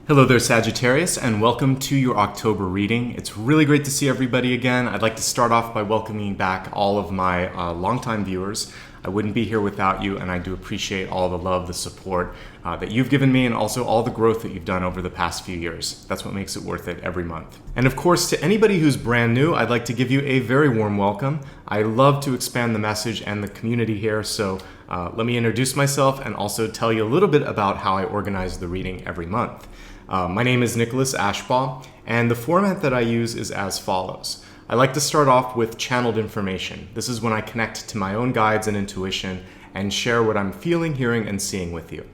Hello there, Sagittarius, and welcome to your October reading. It's really great to see everybody again. I'd like to start off by welcoming back all of my longtime viewers. I wouldn't be here without you, and I do appreciate all the love, the support that you've given me, and also all the growth that you've done over the past few years. That's what makes it worth it every month. And of course, to anybody who's brand new, I'd like to give you a very warm welcome. I love to expand the message and the community here, so let me introduce myself and also tell you a little bit about how I organize the reading every month. My name is Nicholas Ashbaugh, and the format that I use is as follows. I like to start off with channeled information. This is when I connect to my own guides and intuition and share what I'm feeling, hearing, and seeing with you.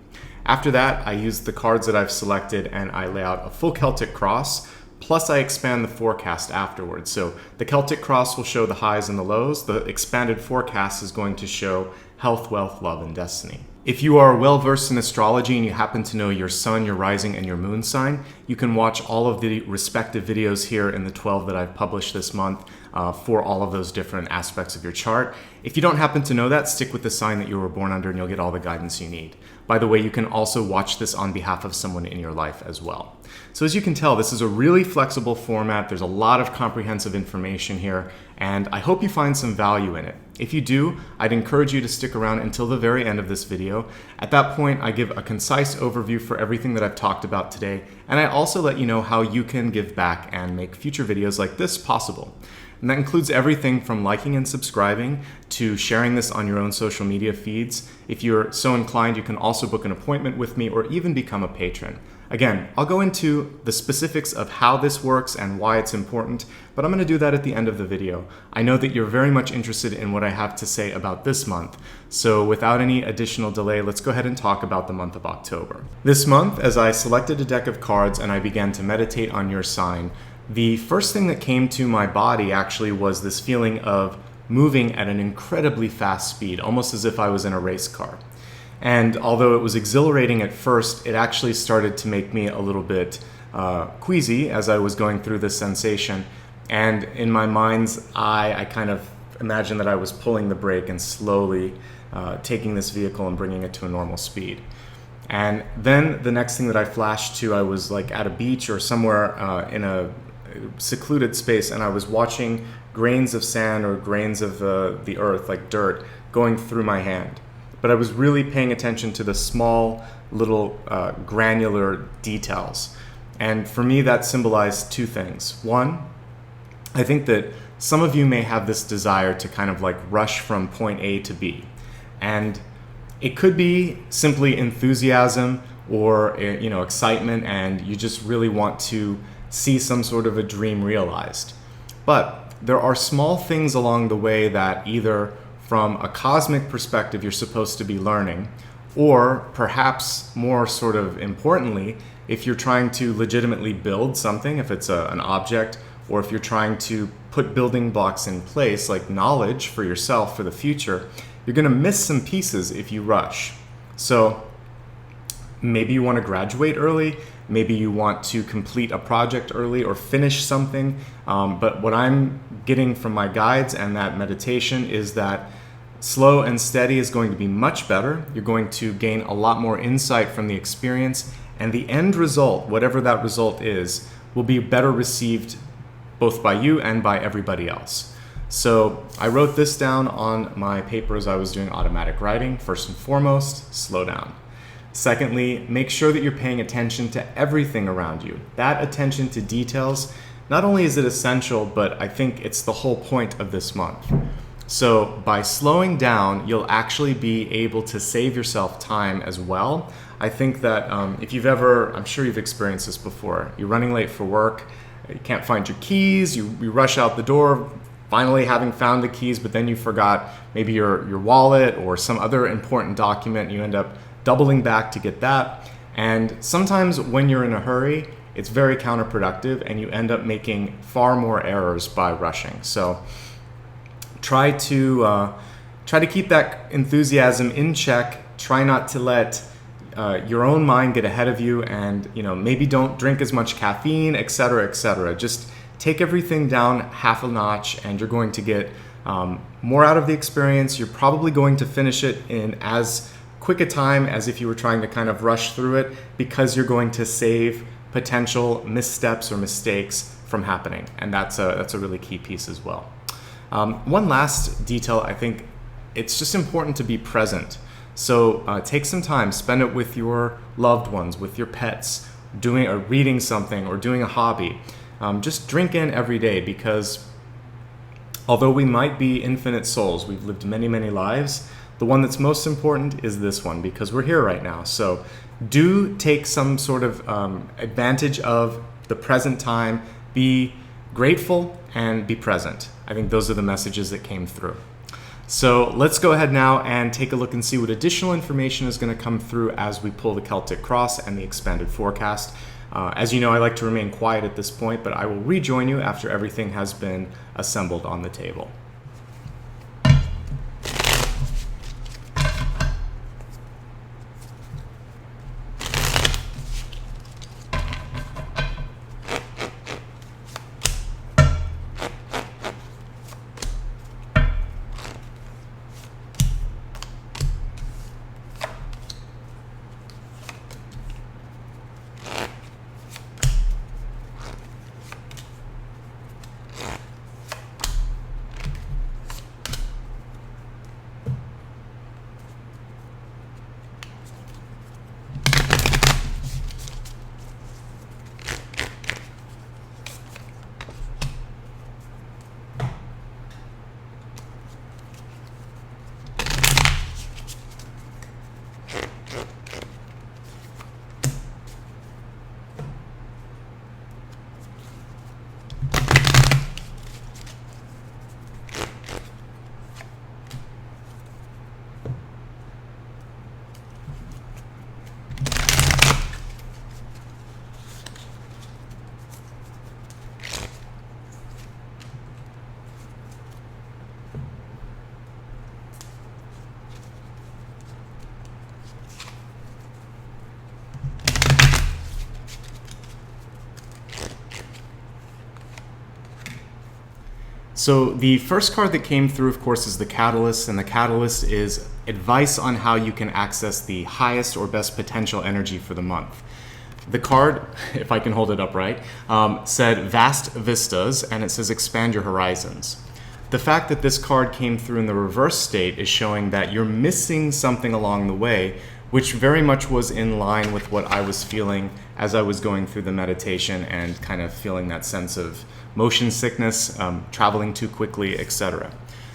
After that, I use the cards that I've selected and I lay out a full Celtic cross, plus I expand the forecast afterwards. So the Celtic cross will show the highs and the lows. The expanded forecast is going to show health, wealth, love, and destiny. If you are well versed in astrology and you happen to know your sun, your rising, and your moon sign, you can watch all of the respective videos here in the 12 that I've published this month for all of those different aspects of your chart. If you don't happen to know that, stick with the sign that you were born under and you'll get all the guidance you need. By the way, you can also watch this on behalf of someone in your life as well. So as you can tell, this is a really flexible format. There's a lot of comprehensive information here, and I hope you find some value in it. If you do, I'd encourage you to stick around until the very end of this video. At that point, I give a concise overview for everything that I've talked about today, and I also let you know how you can give back and make future videos like this possible. And that includes everything from liking and subscribing to sharing this on your own social media feeds. If you're so inclined, you can also book an appointment with me or even become a patron. Again, I'll go into the specifics of how this works and why it's important, but I'm going to do that at the end of the video. I know that you're very much interested in what I have to say about this month, so without any additional delay, let's go ahead and talk about the month of October. This month, as I selected a deck of cards and I began to meditate on your sign, the first thing that came to my body actually was this feeling of moving at an incredibly fast speed, almost as if I was in a race car. And although it was exhilarating at first, it actually started to make me a little bit queasy as I was going through this sensation. And in my mind's eye, I kind of imagined that I was pulling the brake and slowly taking this vehicle and bringing it to a normal speed. And then the next thing that I flashed to, I was like at a beach or somewhere in a secluded space, and I was watching grains of sand or grains of the earth, like dirt, going through my hand. But I was really paying attention to the small little granular details. And for me, that symbolized two things. One, I think that some of you may have this desire to kind of like rush from point A to B. And it could be simply enthusiasm or excitement, and you just really want to see some sort of a dream realized. But there are small things along the way that either from a cosmic perspective you're supposed to be learning, or perhaps more sort of importantly, if you're trying to legitimately build something, if it's an object, or if you're trying to put building blocks in place like knowledge for yourself for the future, you're going to miss some pieces if you rush. So maybe you want to graduate early, maybe you want to complete a project early or finish something, but what I'm getting from my guides and that meditation is that slow and steady is going to be much better. You're going to gain a lot more insight from the experience, and the end result, whatever that result is, will be better received both by you and by everybody else. So I wrote this down on my paper as I was doing automatic writing. First and foremost, slow down. Secondly, make sure that you're paying attention to everything around you. That attention to details, not only is it essential, but I think it's the whole point of this month. So by slowing down, you'll actually be able to save yourself time as well. I think that if you've ever, I'm sure you've experienced this before, you're running late for work, you can't find your keys, you rush out the door, finally having found the keys, but then you forgot maybe your wallet or some other important document, and you end up doubling back to get that. And sometimes when you're in a hurry, it's very counterproductive and you end up making far more errors by rushing. So try to keep that enthusiasm in check. Try not to let your own mind get ahead of you, and maybe don't drink as much caffeine, etc., etc. Just take everything down half a notch and you're going to get more out of the experience. You're probably going to finish it in as quick a time as if you were trying to kind of rush through it, because you're going to save potential missteps or mistakes from happening. And that's a really key piece as well. One last detail, I think it's just important to be present. So take some time, spend it with your loved ones, with your pets, doing or reading something or doing a hobby. Just drink in every day, because although we might be infinite souls, we've lived many, many lives, the one that's most important is this one, because we're here right now. So do take some sort of advantage of the present time, be grateful and be present. I think those are the messages that came through. So let's go ahead now and take a look and see what additional information is going to come through as we pull the Celtic Cross and the expanded forecast. As you know, I like to remain quiet at this point, but I will rejoin you after everything has been assembled on the table. So the first card that came through, of course, is the Catalyst, and the Catalyst is advice on how you can access the highest or best potential energy for the month. The card, if I can hold it up right, said Vast Vistas, and it says Expand Your Horizons. The fact that this card came through in the reverse state is showing that you're missing something along the way, which very much was in line with what I was feeling as I was going through the meditation and kind of feeling that sense of motion sickness, traveling too quickly, etc.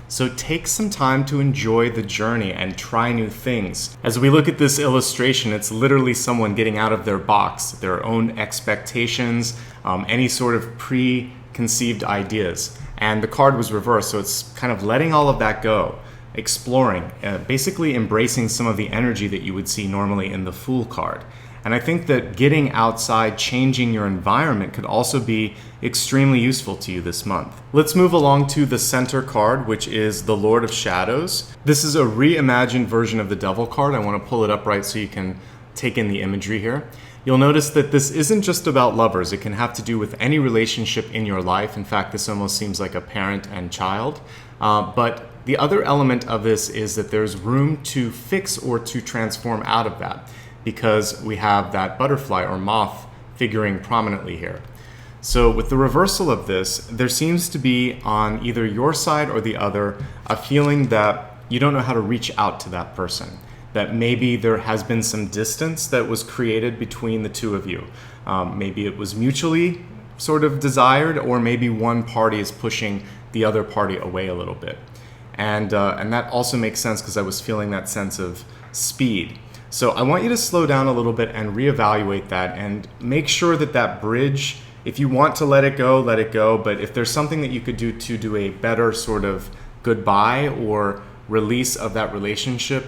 So take some time to enjoy the journey and try new things. As we look at this illustration, it's literally someone getting out of their box, their own expectations, any sort of preconceived ideas. And the card was reversed, so it's kind of letting all of that go, exploring, basically embracing some of the energy that you would see normally in the Fool card. And I think that getting outside, changing your environment could also be extremely useful to you this month. Let's move along to the center card, which is the Lord of Shadows. This is a reimagined version of the Devil card. I want to pull it up right so you can take in the imagery here. You'll notice that this isn't just about lovers. It can have to do with any relationship in your life. In fact, this almost seems like a parent and child. But the other element of this is that there's room to fix or to transform out of that, because we have that butterfly or moth figuring prominently here. So with the reversal of this, there seems to be on either your side or the other a feeling that you don't know how to reach out to that person, that maybe there has been some distance that was created between the two of you. Maybe it was mutually sort of desired, or maybe one party is pushing the other party away a little bit. And that also makes sense because I was feeling that sense of speed. So I want you to slow down a little bit and reevaluate that and make sure that that bridge, if you want to let it go, but if there's something that you could do to do a better sort of goodbye or release of that relationship,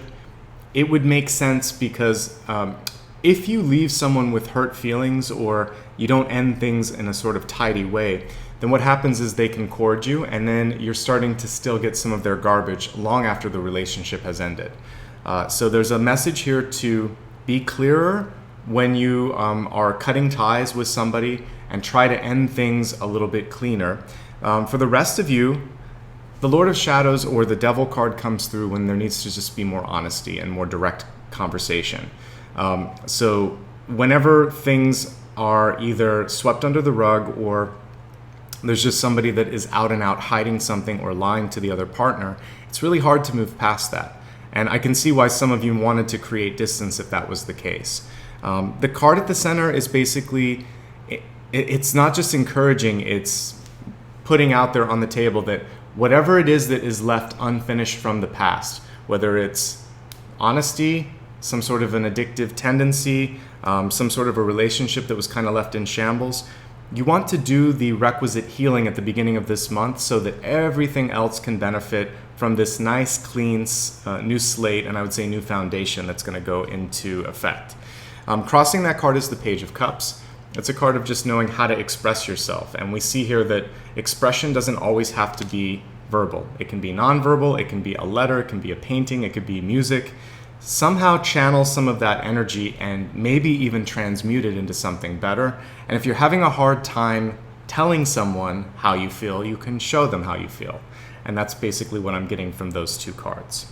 it would make sense, because if you leave someone with hurt feelings or you don't end things in a sort of tidy way, then what happens is they can cord you, and then you're starting to still get some of their garbage long after the relationship has ended. So there's a message here to be clearer when you are cutting ties with somebody and try to end things a little bit cleaner. For the rest of you, the Lord of Shadows or the Devil card comes through when there needs to just be more honesty and more direct conversation. So whenever things are either swept under the rug, or there's just somebody that is out and out hiding something or lying to the other partner, it's really hard to move past that. And I can see why some of you wanted to create distance if that was the case. The card at the center is basically, it's not just encouraging, it's putting out there on the table that whatever it is that is left unfinished from the past, whether it's honesty, some sort of an addictive tendency, some sort of a relationship that was kind of left in shambles, you want to do the requisite healing at the beginning of this month so that everything else can benefit from this nice, clean, new slate, and I would say new foundation that's going to go into effect. Crossing that card is the Page of Cups. It's a card of just knowing how to express yourself. And we see here that expression doesn't always have to be verbal. It can be nonverbal, it can be a letter, it can be a painting, it could be music. Somehow channel some of that energy and maybe even transmute it into something better. And if you're having a hard time telling someone how you feel, you can show them how you feel. And that's basically what I'm getting from those two cards.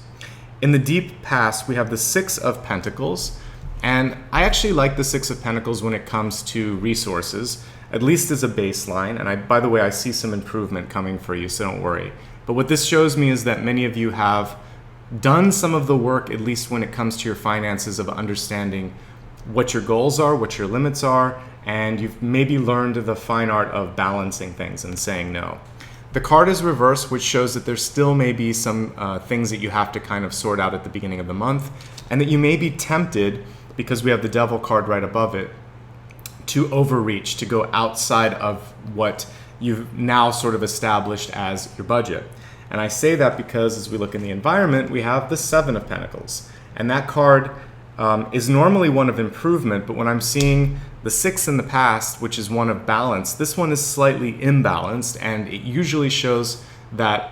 In the deep past, we have the Six of Pentacles. And I actually like the Six of Pentacles when it comes to resources, at least as a baseline. And by the way, I see some improvement coming for you, so don't worry. But what this shows me is that many of you have done some of the work, at least when it comes to your finances, of understanding what your goals are, what your limits are, and you've maybe learned the fine art of balancing things and saying no. The card is reversed, which shows that there still may be some things that you have to kind of sort out at the beginning of the month, and that you may be tempted, because we have the Devil card right above it, to overreach, to go outside of what you've now sort of established as your budget. And I say that because as we look in the environment, we have the Seven of Pentacles. And that card is normally one of improvement, but when I'm seeing the Six in the past, which is one of balance, this one is slightly imbalanced, and it usually shows that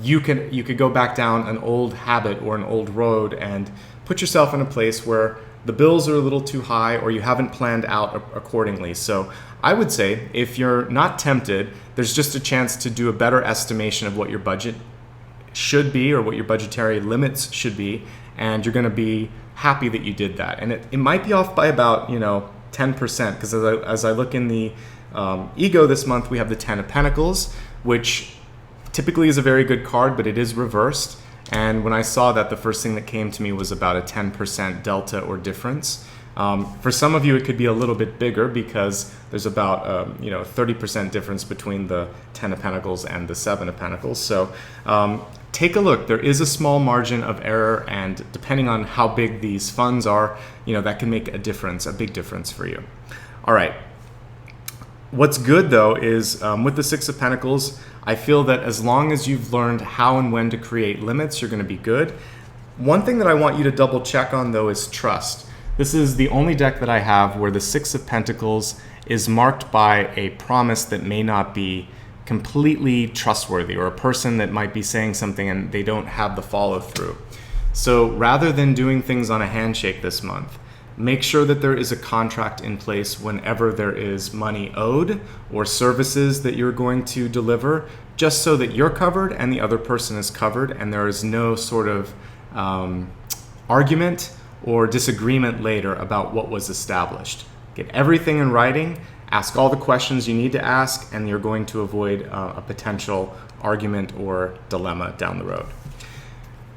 you could go back down an old habit or an old road and put yourself in a place where the bills are a little too high or you haven't planned out accordingly. So I would say if you're not tempted, there's just a chance to do a better estimation of what your budget should be or what your budgetary limits should be, and you're going to be happy that you did that. And it might be off by about 10%, because as I look in the ego this month, we have the Ten of Pentacles, which typically is a very good card, but it is reversed. And when I saw that, the first thing that came to me was about a 10% delta or difference. For some of you, it could be a little bit bigger because there's about 30% difference between the Ten of Pentacles and the Seven of Pentacles. So take a look. There is a small margin of error, and depending on how big these funds are, that can make a difference, a big difference for you. All right. What's good though is with the Six of Pentacles, I feel that as long as you've learned how and when to create limits, you're going to be good. One thing that I want you to double check on though is trust. This is the only deck that I have where the Six of Pentacles is marked by a promise that may not be completely trustworthy, or a person that might be saying something and they don't have the follow through. So rather than doing things on a handshake this month, make sure that there is a contract in place whenever there is money owed or services that you're going to deliver, just so that you're covered and the other person is covered, and there is no sort of argument or disagreement later about what was established. Get everything in writing, ask all the questions you need to ask, and you're going to avoid a potential argument or dilemma down the road.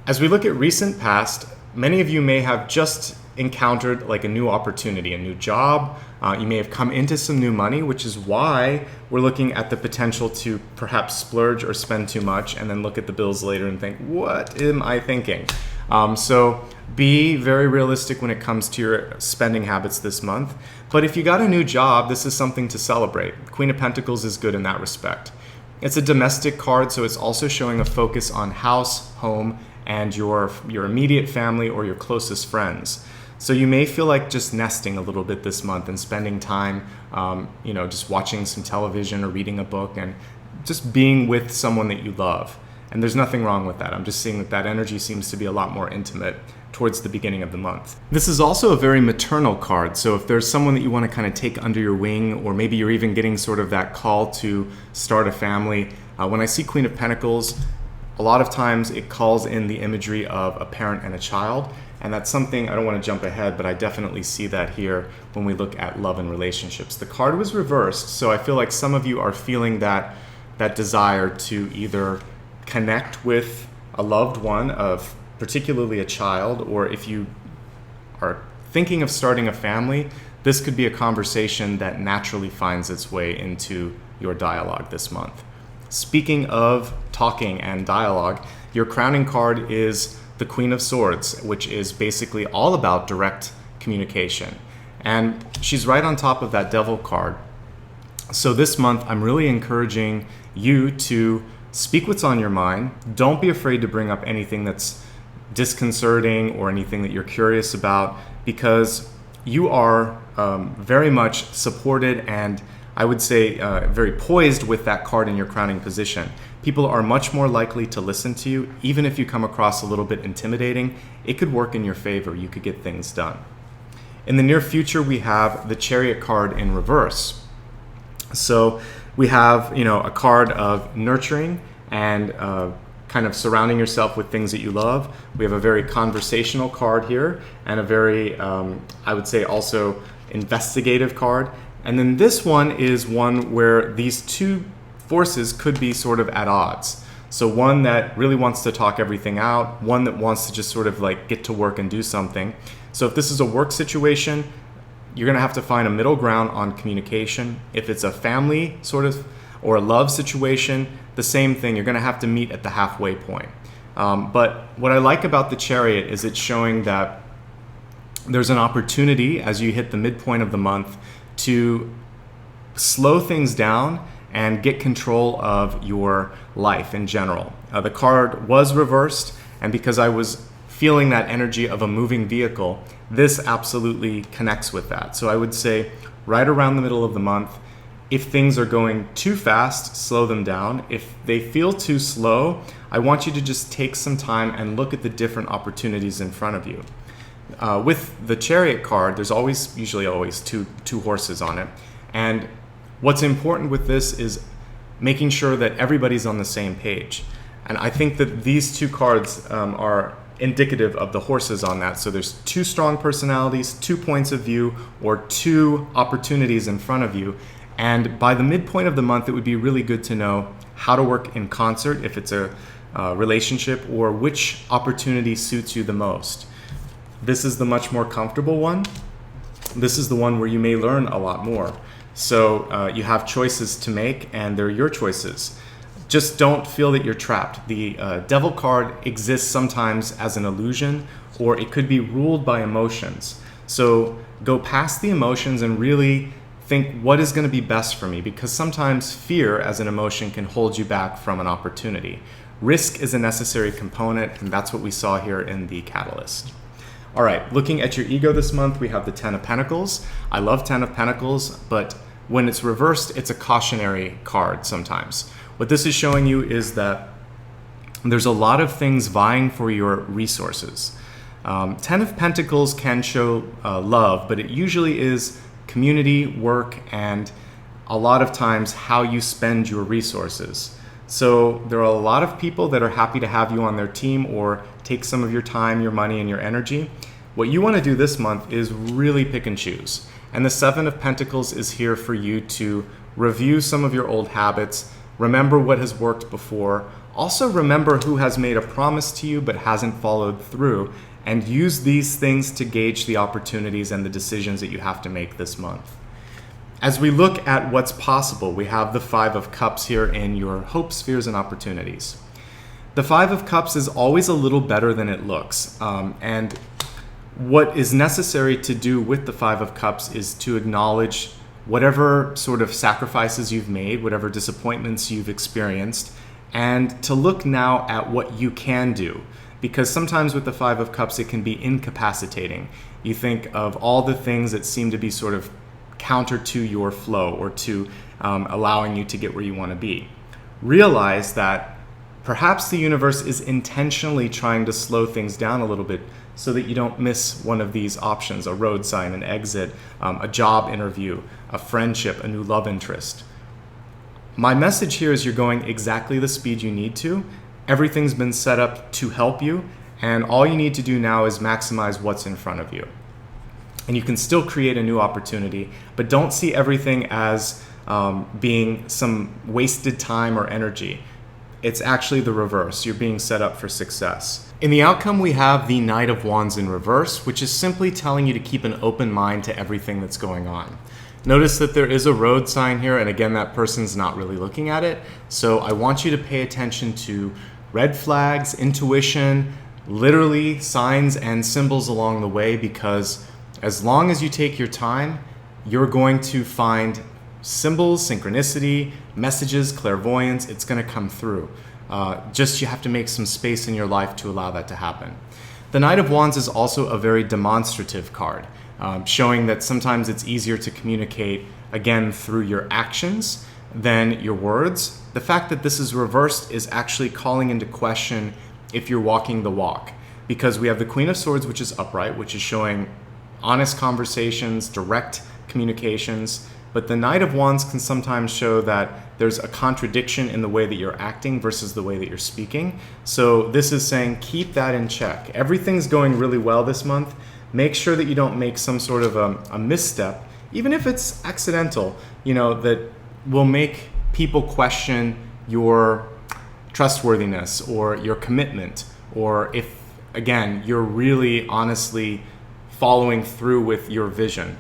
As we look at recent past, many of you may have just encountered like a new opportunity, a new job. You may have come into some new money, which is why we're looking at the potential to perhaps splurge or spend too much and then look at the bills later and think, what am I thinking? So be very realistic when it comes to your spending habits this month. But if you got a new job, this is something to celebrate. Queen of Pentacles is good in that respect. It's a domestic card, so it's also showing a focus on house, home, and your immediate family or your closest friends. So you may feel like just nesting a little bit this month and spending time, just watching some television or reading a book and just being with someone that you love. And there's nothing wrong with that. I'm just seeing that energy seems to be a lot more intimate towards the beginning of the month. This is also a very maternal card. So if there's someone that you want to kind of take under your wing, or maybe you're even getting sort of that call to start a family, when I see Queen of Pentacles, a lot of times it calls in the imagery of a parent and a child. And that's something, I don't want to jump ahead, but I definitely see that here when we look at love and relationships. The card was reversed, so I feel like some of you are feeling that desire to either connect with a loved one, of particularly a child, or if you are thinking of starting a family, this could be a conversation that naturally finds its way into your dialogue this month. Speaking of talking and dialogue, your crowning card is the Queen of Swords, which is basically all about direct communication. And she's right on top of that Devil card. So this month, I'm really encouraging you to speak what's on your mind. Don't be afraid to bring up anything that's disconcerting or anything that you're curious about, because you are very much supported and I would say very poised with that card in your crowning position. People are much more likely to listen to you, even if you come across a little bit intimidating. It could work in your favor. You could get things done. In the near future, we have the Chariot card in reverse. So we have, a card of nurturing and kind of surrounding yourself with things that you love. We have a very conversational card here and a very, I would say also investigative card. And then this one is one where these two forces could be sort of at odds. So one that really wants to talk everything out, one that wants to just sort of like get to work and do something. So if this is a work situation, you're going to have to find a middle ground on communication. If it's a family sort of or a love situation, the same thing. You're going to have to meet at the halfway point. But what I like about the Chariot is it's showing that there's an opportunity as you hit the midpoint of the month to slow things down and get control of your life in general. The card was reversed, and because I was feeling that energy of a moving vehicle, this absolutely connects with that. So I would say right around the middle of the month, if things are going too fast, slow them down. If they feel too slow, I want you to just take some time and look at the different opportunities in front of you. With the Chariot card, there's usually always two horses on it. And what's important with this is making sure that everybody's on the same page. And I think that these two cards are indicative of the horses on that. So there's two strong personalities, 2 points of view, or 2 opportunities in front of you. And by the midpoint of the month, it would be really good to know how to work in concert if it's a relationship, or which opportunity suits you the most. This is the much more comfortable one. This is the one where you may learn a lot more. So you have choices to make, and they're your choices. Just don't feel that you're trapped. The Devil card exists sometimes as an illusion, or it could be ruled by emotions. So go past the emotions and really think, what is going to be best for me? Because sometimes fear as an emotion can hold you back from an opportunity. Risk is a necessary component, and that's what we saw here in the Catalyst. All right, looking at your ego this month, we have the 10 of Pentacles. I love 10 of Pentacles, but when it's reversed, it's a cautionary card sometimes. What this is showing you is that there's a lot of things vying for your resources. 10 of Pentacles can show love, but it usually is community, work, and a lot of times how you spend your resources. So there are a lot of people that are happy to have you on their team or take some of your time, your money, and your energy. What you want to do this month is really pick and choose. And the 7 of Pentacles is here for you to review some of your old habits, remember what has worked before, also remember who has made a promise to you but hasn't followed through, and use these things to gauge the opportunities and the decisions that you have to make this month. As we look at what's possible, we have the 5 of Cups here in your hopes, fears, and opportunities. The 5 of Cups is always a little better than it looks. And what is necessary to do with the 5 of Cups is to acknowledge whatever sort of sacrifices you've made, whatever disappointments you've experienced, and to look now at what you can do. Because sometimes with the 5 of Cups, it can be incapacitating. You think of all the things that seem to be sort of counter to your flow or to allowing you to get where you want to be. Realize that perhaps the universe is intentionally trying to slow things down a little bit so that you don't miss one of these options: a road sign, an exit, a job interview, a friendship, a new love interest. My message here is you're going exactly the speed you need to, Everything's been set up to help you, and all you need to do now is maximize what's in front of you. And you can still create a new opportunity, but don't see everything as being some wasted time or energy. It's actually the reverse. You're being set up for success. In the outcome, we have the Knight of Wands in reverse, which is simply telling you to keep an open mind to everything that's going on. Notice that there is a road sign here, and again, that person's not really looking at it. So I want you to pay attention to red flags, intuition, literally signs and symbols along the way, because as long as you take your time, you're going to find symbols, synchronicity, messages, clairvoyance. It's going to come through. Just you have to make some space in your life to allow that to happen. The Knight of Wands is also a very demonstrative card, showing that sometimes it's easier to communicate, again, through your actions than your words. The fact that this is reversed is actually calling into question if you're walking the walk, because we have the Queen of Swords, which is upright, which is showing honest conversations, direct communications. But the Knight of Wands can sometimes show that there's a contradiction in the way that you're acting versus the way that you're speaking. So this is saying keep that in check. Everything's going really well this month. Make sure that you don't make some sort of a misstep, even if it's accidental, that will make people question your trustworthiness or your commitment, or if, again, you're really honestly following through with your vision.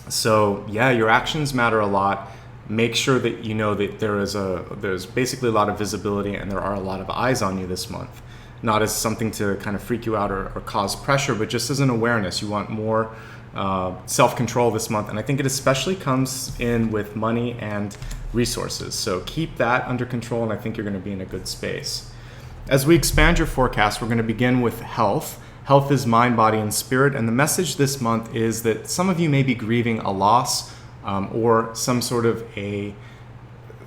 So yeah, your actions matter a lot. Make sure that you know that there's basically a lot of visibility and there are a lot of eyes on you this month. Not as something to kind of freak you out or cause pressure, but just as an awareness. You want more self-control this month, and I think it especially comes in with money and resources. So keep that under control, and I think you're going to be in a good space. As we expand your forecast, we're going to begin with health. Health is mind, body, and spirit, and the message this month is that some of you may be grieving a loss or some sort of a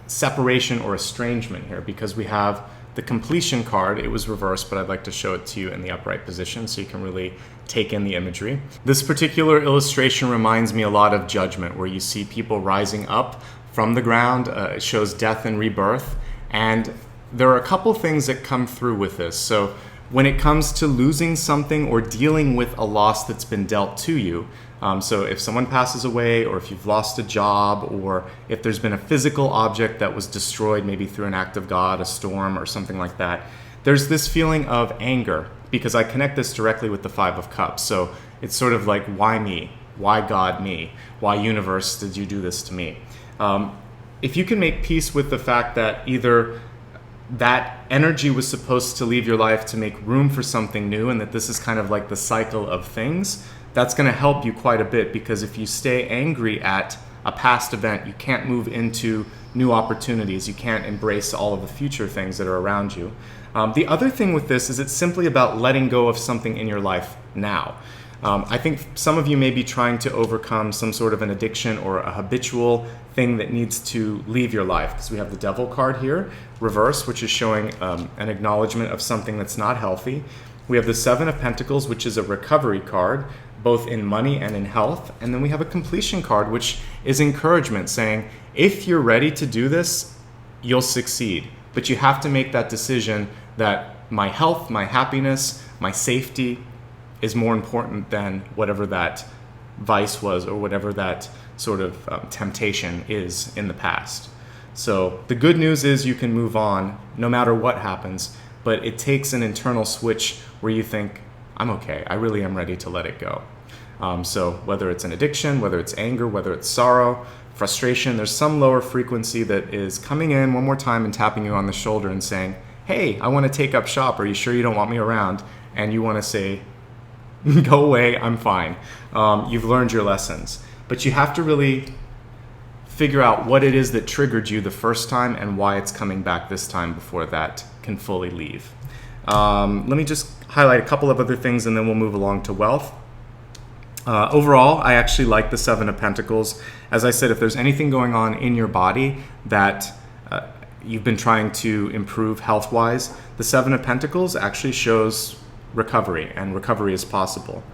separation or estrangement here, because we have the completion card. It was reversed, but I'd like to show it to you in the upright position so you can really take in the imagery. This particular illustration reminds me a lot of Judgment, where you see people rising up from the ground. It shows death and rebirth, and there are a couple things that come through with this. So when it comes to losing something or dealing with a loss that's been dealt to you, so if someone passes away, or if you've lost a job, or if there's been a physical object that was destroyed, maybe through an act of God, a storm or something like that, there's this feeling of anger, because I connect this directly with the Five of Cups. So it's sort of like, why me? Why God me? Why universe did you do this to me? If you can make peace with the fact that either that energy was supposed to leave your life to make room for something new, and that this is kind of like the cycle of things, that's going to help you quite a bit, because if you stay angry at a past event, you can't move into new opportunities. You can't embrace all of the future things that are around you. The other thing with this is it's simply about letting go of something in your life now. I think some of you may be trying to overcome some sort of an addiction or a habitual thing that needs to leave your life, because we have the Devil card here, reverse, which is showing an acknowledgement of something that's not healthy. We have the Seven of Pentacles, which is a recovery card, both in money and in health. And then we have a completion card, which is encouragement, saying, if you're ready to do this, you'll succeed. But you have to make that decision that my health, my happiness, my safety is more important than whatever that vice was or whatever that sort of temptation is in the past. So the good news is you can move on no matter what happens, but it takes an internal switch where you think, I'm okay, I really am ready to let it go. So whether it's an addiction, whether it's anger, whether it's sorrow, frustration, there's some lower frequency that is coming in one more time and tapping you on the shoulder and saying, hey, I want to take up shop. Are you sure you don't want me around? And you want to say, go away, I'm fine. You've learned your lessons. But you have to really figure out what it is that triggered you the first time and why it's coming back this time before that can fully leave. Let me just highlight a couple of other things and then we'll move along to wealth. Overall, I actually like the Seven of Pentacles. As I said, if there's anything going on in your body that you've been trying to improve health-wise, the Seven of Pentacles actually shows recovery, and recovery is possible.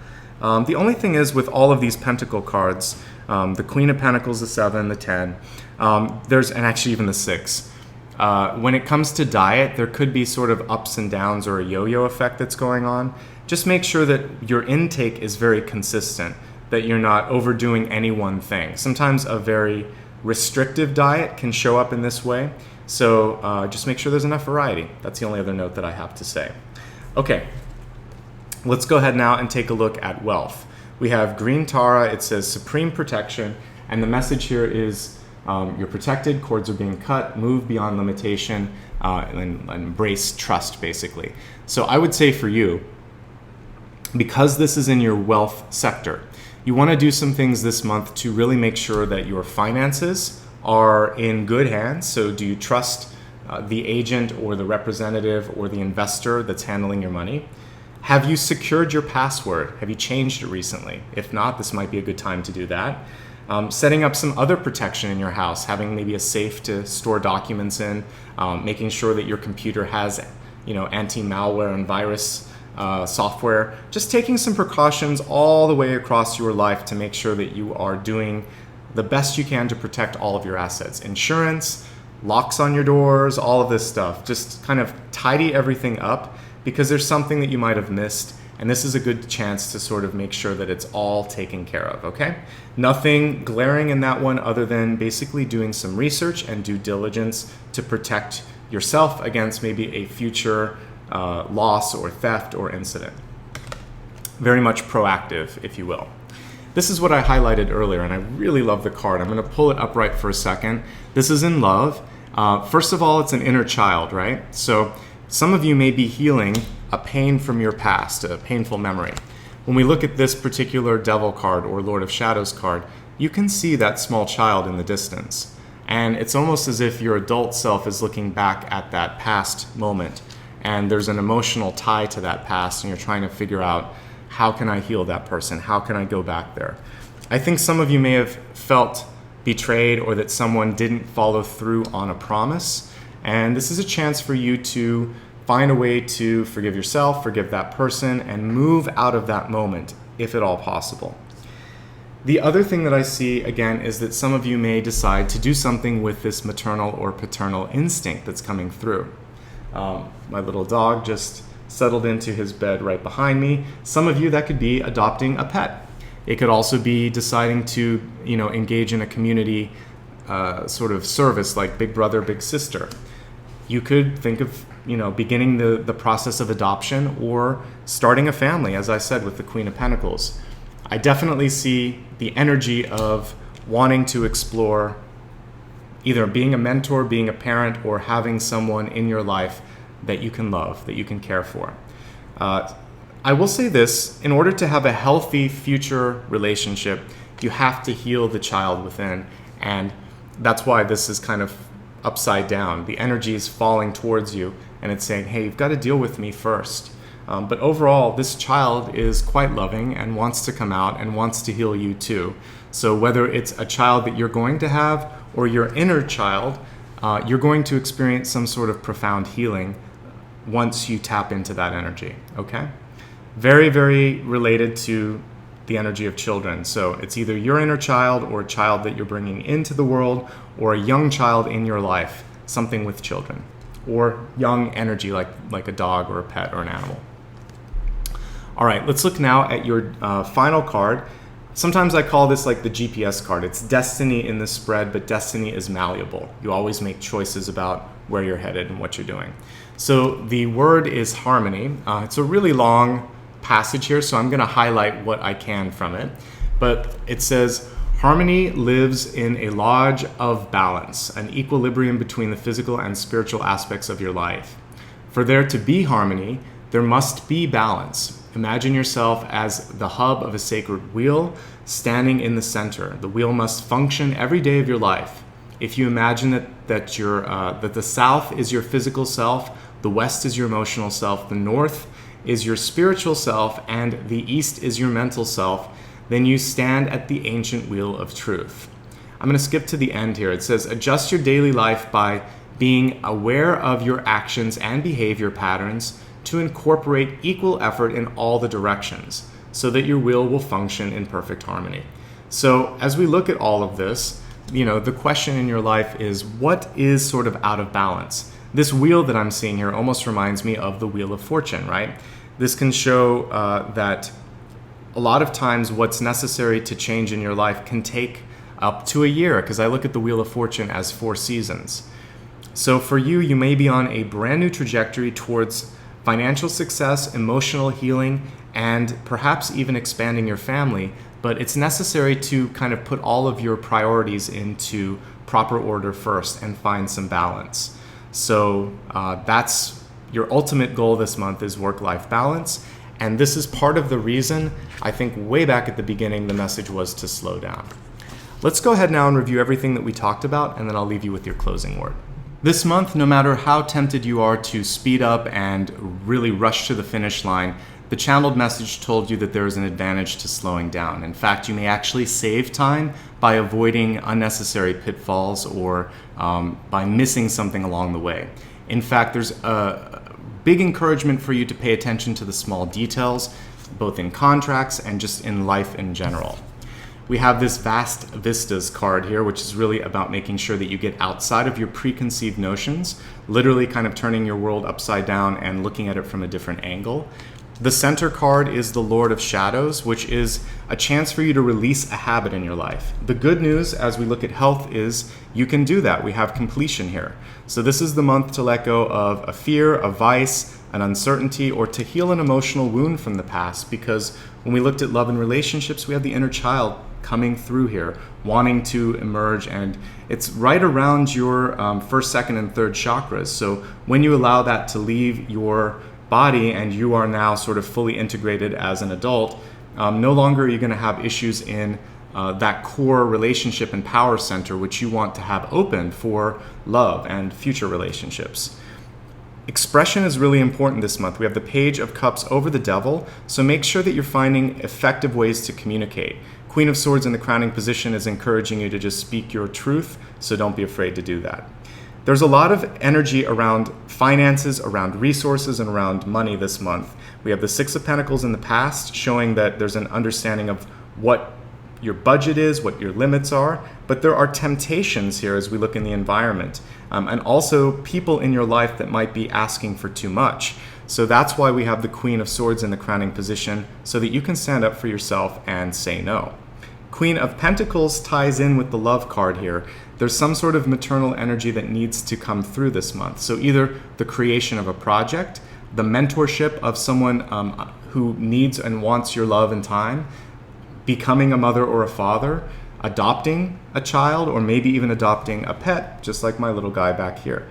The only thing is, with all of these Pentacle cards, the Queen of Pentacles, the 7, the 10, and actually even the 6, When it comes to diet, there could be sort of ups and downs or a yo-yo effect that's going on. Just make sure that your intake is very consistent, that you're not overdoing any one thing. Sometimes a very restrictive diet can show up in this way. So just make sure there's enough variety. That's the only other note that I have to say. Okay, let's go ahead now and take a look at wealth. We have green Tara, it says supreme protection, and the message here is you're protected, cords are being cut, move beyond limitation, and embrace trust, basically. So I would say for you, because this is in your wealth sector, you want to do some things this month to really make sure that your finances are in good hands. So do you trust the agent or the representative or the investor that's handling your money? Have you secured your password? Have you changed it recently? If not, this might be a good time to do that. Setting up some other protection in your house, having maybe a safe to store documents in, making sure that your computer has, anti-malware and virus software. Just taking some precautions all the way across your life to make sure that you are doing the best you can to protect all of your assets. Insurance, locks on your doors, all of this stuff. Just kind of tidy everything up, because there's something that you might have missed, and this is a good chance to sort of make sure that it's all taken care of, okay? Nothing glaring in that one other than basically doing some research and due diligence to protect yourself against maybe a future loss or theft or incident. Very much proactive, if you will. This is what I highlighted earlier, and I really love the card. I'm going to pull it upright for a second. This is in love. First of all, it's an inner child, right? So some of you may be healing a pain from your past, a painful memory. When we look at this particular Devil card or Lord of Shadows card, you can see that small child in the distance. And it's almost as if your adult self is looking back at that past moment. And there's an emotional tie to that past, and you're trying to figure out, how can I heal that person? How can I go back there? I think some of you may have felt betrayed, or that someone didn't follow through on a promise. And this is a chance for you to find a way to forgive yourself, forgive that person, and move out of that moment, if at all possible. The other thing that I see, again, is that some of you may decide to do something with this maternal or paternal instinct that's coming through. My little dog just settled into his bed right behind me. Some of you, that could be adopting a pet. It could also be deciding to, engage in a community sort of service like Big Brother, Big Sister. You could think of, beginning the process of adoption or starting a family, as I said, with the Queen of Pentacles. I definitely see the energy of wanting to explore either being a mentor, being a parent, or having someone in your life that you can love, that you can care for. I will say this, in order to have a healthy future relationship, you have to heal the child within, and that's why this is kind of upside down. The energy is falling towards you, and it's saying, hey, you've got to deal with me first. But overall, this child is quite loving and wants to come out and wants to heal you too. So whether it's a child that you're going to have or your inner child, you're going to experience some sort of profound healing once you tap into that energy, okay? Very, very related to the energy of children. So it's either your inner child or a child that you're bringing into the world, or a young child in your life, something with children, or young energy like a dog or a pet or an animal. All right, let's look now at your final card. Sometimes I call this like the GPS card. It's destiny in the spread, but destiny is malleable. You always make choices about where you're headed and what you're doing. So the word is harmony. It's a really long passage here, so I'm going to highlight what I can from it. But it says, harmony lives in a lodge of balance, an equilibrium between the physical and spiritual aspects of your life. For there to be harmony, there must be balance. Imagine yourself as the hub of a sacred wheel standing in the center. The wheel must function every day of your life. If you imagine that the south is your physical self, the west is your emotional self, the north is your spiritual self, and the east is your mental self, then you stand at the ancient wheel of truth. I'm going to skip to the end here. It says, adjust your daily life by being aware of your actions and behavior patterns to incorporate equal effort in all the directions so that your will function in perfect harmony. So as we look at all of this, the question in your life is, what is sort of out of balance? This wheel that I'm seeing here almost reminds me of the Wheel of Fortune, right? This can show that a lot of times what's necessary to change in your life can take up to a year, because I look at the Wheel of Fortune as 4 seasons. So for you, you may be on a brand new trajectory towards financial success, emotional healing, and perhaps even expanding your family, but it's necessary to kind of put all of your priorities into proper order first and find some balance. So that's your ultimate goal this month, is work-life balance. And this is part of the reason, I think way back at the beginning, the message was to slow down. Let's go ahead now and review everything that we talked about, and then I'll leave you with your closing word. This month, no matter how tempted you are to speed up and really rush to the finish line, the channeled message told you that there is an advantage to slowing down. In fact, you may actually save time by avoiding unnecessary pitfalls or by missing something along the way. In fact, there's a big encouragement for you to pay attention to the small details, both in contracts and just in life in general. We have this Vast Vistas card here, which is really about making sure that you get outside of your preconceived notions, literally kind of turning your world upside down and looking at it from a different angle. The center card is the Lord of Shadows, which is a chance for you to release a habit in your life. The good news as we look at health is you can do that. We have completion here. So this is the month to let go of a fear, a vice, an uncertainty, or to heal an emotional wound from the past, because when we looked at love and relationships, we have the inner child coming through here, wanting to emerge, and it's right around your first, second, and third chakras. So when you allow that to leave your body and you are now sort of fully integrated as an adult, no longer are you going to have issues in that core relationship and power center, which you want to have open for love and future relationships. Expression is really important this month. We have the Page of Cups over the Devil, so make sure that you're finding effective ways to communicate. Queen of Swords in the crowning position is encouraging you to just speak your truth, so don't be afraid to do that. There's a lot of energy around finances, around resources, and around money this month. We have the Six of Pentacles in the past, showing that there's an understanding of what your budget is, what your limits are, but there are temptations here as we look in the environment, and also people in your life that might be asking for too much. So that's why we have the Queen of Swords in the crowning position, so that you can stand up for yourself and say no. Queen of Pentacles ties in with the Love card here. There's some sort of maternal energy that needs to come through this month. So either the creation of a project, the mentorship of someone who needs and wants your love and time, becoming a mother or a father, adopting a child, or maybe even adopting a pet, just like my little guy back here.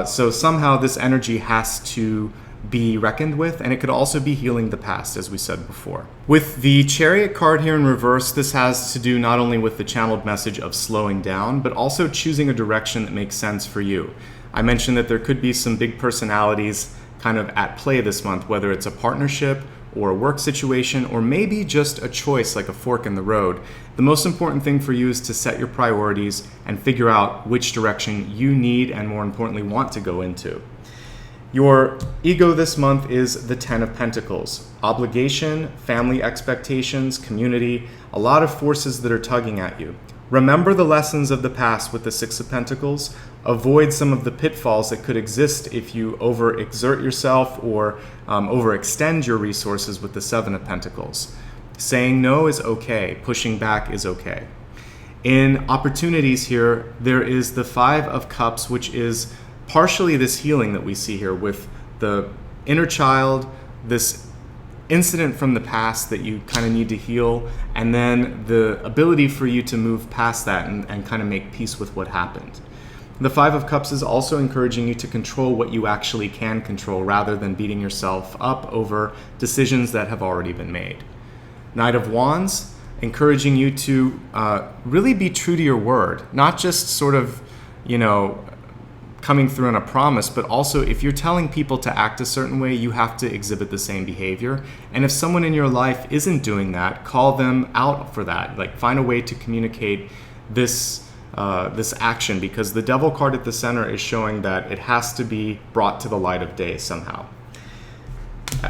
So somehow this energy has to be reckoned with, and it could also be healing the past, as we said before. With the Chariot card here in reverse, this has to do not only with the channeled message of slowing down, but also choosing a direction that makes sense for you. I mentioned that there could be some big personalities kind of at play this month, whether it's a partnership or a work situation, or maybe just a choice like a fork in the road. The most important thing for you is to set your priorities and figure out which direction you need and, more importantly, want to go into. Your ego this month is the Ten of Pentacles. Obligation, family expectations, community, a lot of forces that are tugging at you. Remember the lessons of the past with the Six of Pentacles. Avoid some of the pitfalls that could exist if you overexert yourself or overextend your resources with the Seven of Pentacles. Saying no is okay. Pushing back is okay. In opportunities here, there is the Five of Cups, which is partially this healing that we see here with the inner child, this incident from the past that you kind of need to heal, and then the ability for you to move past that and kind of make peace with what happened. The Five of Cups is also encouraging you to control what you actually can control rather than beating yourself up over decisions that have already been made. Knight of Wands, encouraging you to really be true to your word, not just sort of, coming through on a promise, but also if you're telling people to act a certain way, you have to exhibit the same behavior. And if someone in your life isn't doing that, call them out for that. Like, find a way to communicate this action, because the Devil card at the center is showing that it has to be brought to the light of day somehow.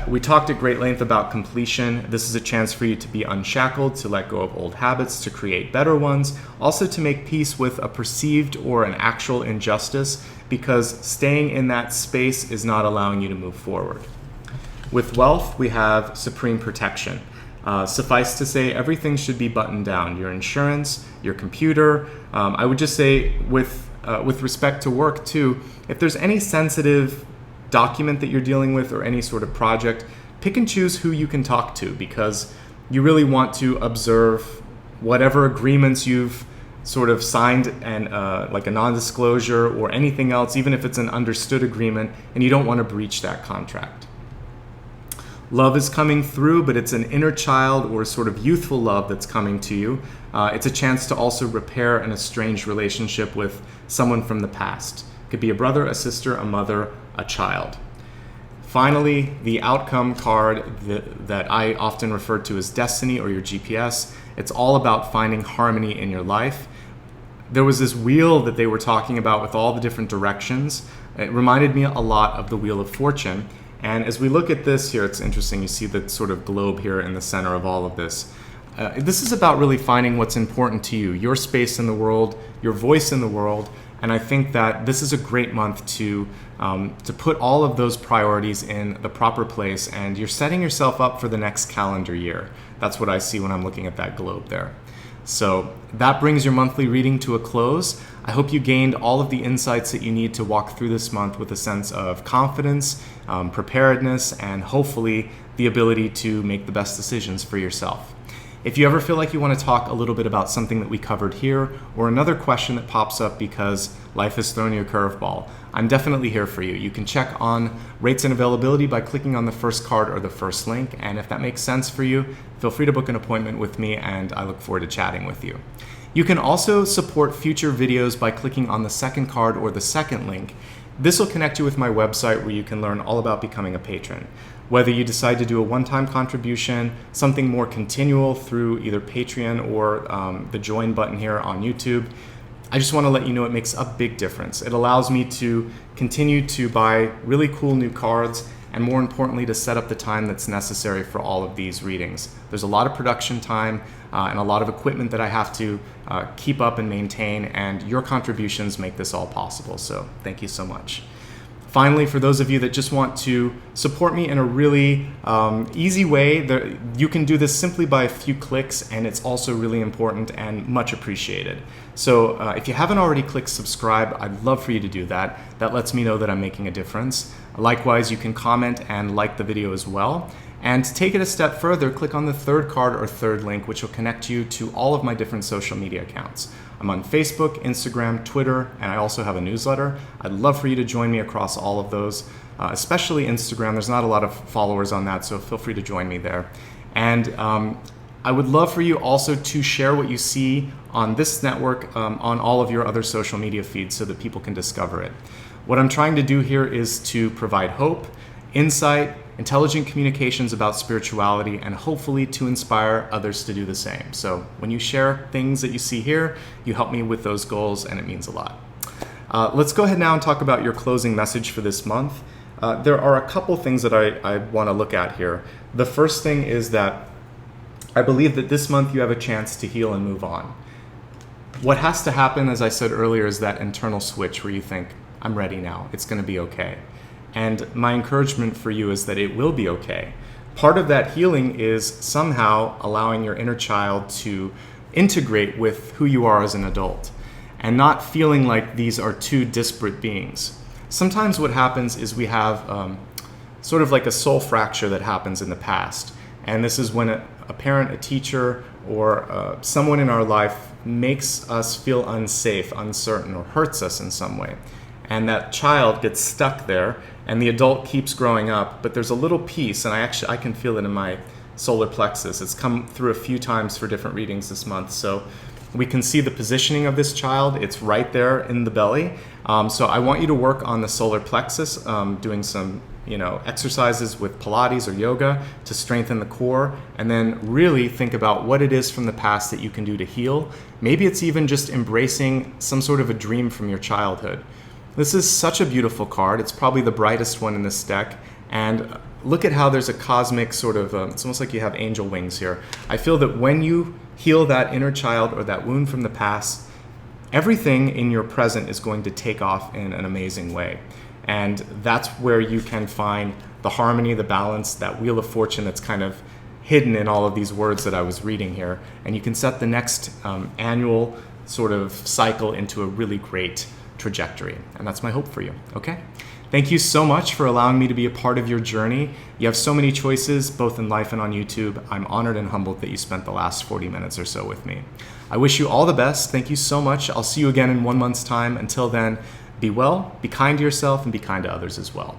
We talked at great length about completion. This is a chance for you to be unshackled, to let go of old habits, to create better ones, also to make peace with a perceived or an actual injustice, because staying in that space is not allowing you to move forward. With wealth, we have supreme protection. Suffice to say, everything should be buttoned down. Your insurance, your computer. I would just say with respect to work too, if there's any sensitive document that you're dealing with or any sort of project, pick and choose who you can talk to, because you really want to observe whatever agreements you've sort of signed, and like a non-disclosure or anything else, even if it's an understood agreement, and you don't want to breach that contract. Love is coming through, but it's an inner child or sort of youthful love that's coming to you. It's a chance to also repair an estranged relationship with someone from the past. It could be a brother, a sister, a mother, a child. Finally, the outcome card that I often refer to as destiny or your GPS. It's all about finding harmony in your life. There was this wheel that they were talking about with all the different directions. It reminded me a lot of the Wheel of Fortune. And as we look at this here, it's interesting. You see the sort of globe here in the center of all of this. This is about really finding what's important to you, your space in the world, your voice in the world. And I think that this is a great month to put all of those priorities in the proper place, and you're setting yourself up for the next calendar year. That's what I see when I'm looking at that globe there. So that brings your monthly reading to a close. I hope you gained all of the insights that you need to walk through this month with a sense of confidence, preparedness, and hopefully the ability to make the best decisions for yourself. If you ever feel like you want to talk a little bit about something that we covered here, or another question that pops up because life has thrown you a curveball, I'm definitely here for you. You can check on rates and availability by clicking on the first card or the first link, and if that makes sense for you, feel free to book an appointment with me, and I look forward to chatting with you. You can also support future videos by clicking on the second card or the second link. This will connect you with my website where you can learn all about becoming a patron. Whether you decide to do a one-time contribution, something more continual through either Patreon or the join button here on YouTube, I just want to let you know it makes a big difference. It allows me to continue to buy really cool new cards, and more importantly, to set up the time that's necessary for all of these readings. There's a lot of production time and a lot of equipment that I have to keep up and maintain, and your contributions make this all possible. So thank you so much. Finally, for those of you that just want to support me in a really easy way, you can do this simply by a few clicks, and it's also really important and much appreciated. So if you haven't already clicked subscribe, I'd love for you to do that. That lets me know that I'm making a difference. Likewise, you can comment and like the video as well. And to take it a step further, click on the third card or third link, which will connect you to all of my different social media accounts. I'm on Facebook, Instagram, Twitter, and I also have a newsletter. I'd love for you to join me across all of those, especially Instagram. There's not a lot of followers on that, so feel free to join me there. And I would love for you also to share what you see on this network on all of your other social media feeds so that people can discover it. What I'm trying to do here is to provide hope, insight, intelligent communications about spirituality, and hopefully to inspire others to do the same. So when you share things that you see here, you help me with those goals, and it means a lot. Let's go ahead now and talk about your closing message for this month. There are a couple things that I want to look at here. The first thing is that I believe that this month you have a chance to heal and move on. What has to happen, as I said earlier, is that internal switch where you think, I'm ready now, it's going to be okay. And my encouragement for you is that it will be okay. Part of that healing is somehow allowing your inner child to integrate with who you are as an adult and not feeling like these are two disparate beings. Sometimes what happens is we have sort of like a soul fracture that happens in the past. And this is when a parent, a teacher, or someone in our life makes us feel unsafe, uncertain, or hurts us in some way. And that child gets stuck there, and the adult keeps growing up, but there's a little piece, and I can feel it in my solar plexus. It's come through a few times for different readings this month. So we can see the positioning of this child. It's right there in the belly. So I want you to work on the solar plexus, doing some exercises with Pilates or yoga to strengthen the core, and then really think about what it is from the past that you can do to heal. Maybe it's even just embracing some sort of a dream from your childhood. This is such a beautiful card. It's probably the brightest one in this deck, and look at how there's a cosmic sort of, it's almost like you have angel wings here. I feel that when you heal that inner child or that wound from the past, everything in your present is going to take off in an amazing way. And that's where you can find the harmony, the balance, that wheel of fortune that's kind of hidden in all of these words that I was reading here. And you can set the next annual sort of cycle into a really great trajectory. And that's my hope for you, okay? Thank you so much for allowing me to be a part of your journey. You have so many choices, both in life and on YouTube. I'm honored and humbled that you spent the last 40 minutes or so with me. I wish you all the best. Thank you so much. I'll see you again in 1 month's time. Until then, be well, be kind to yourself, and be kind to others as well.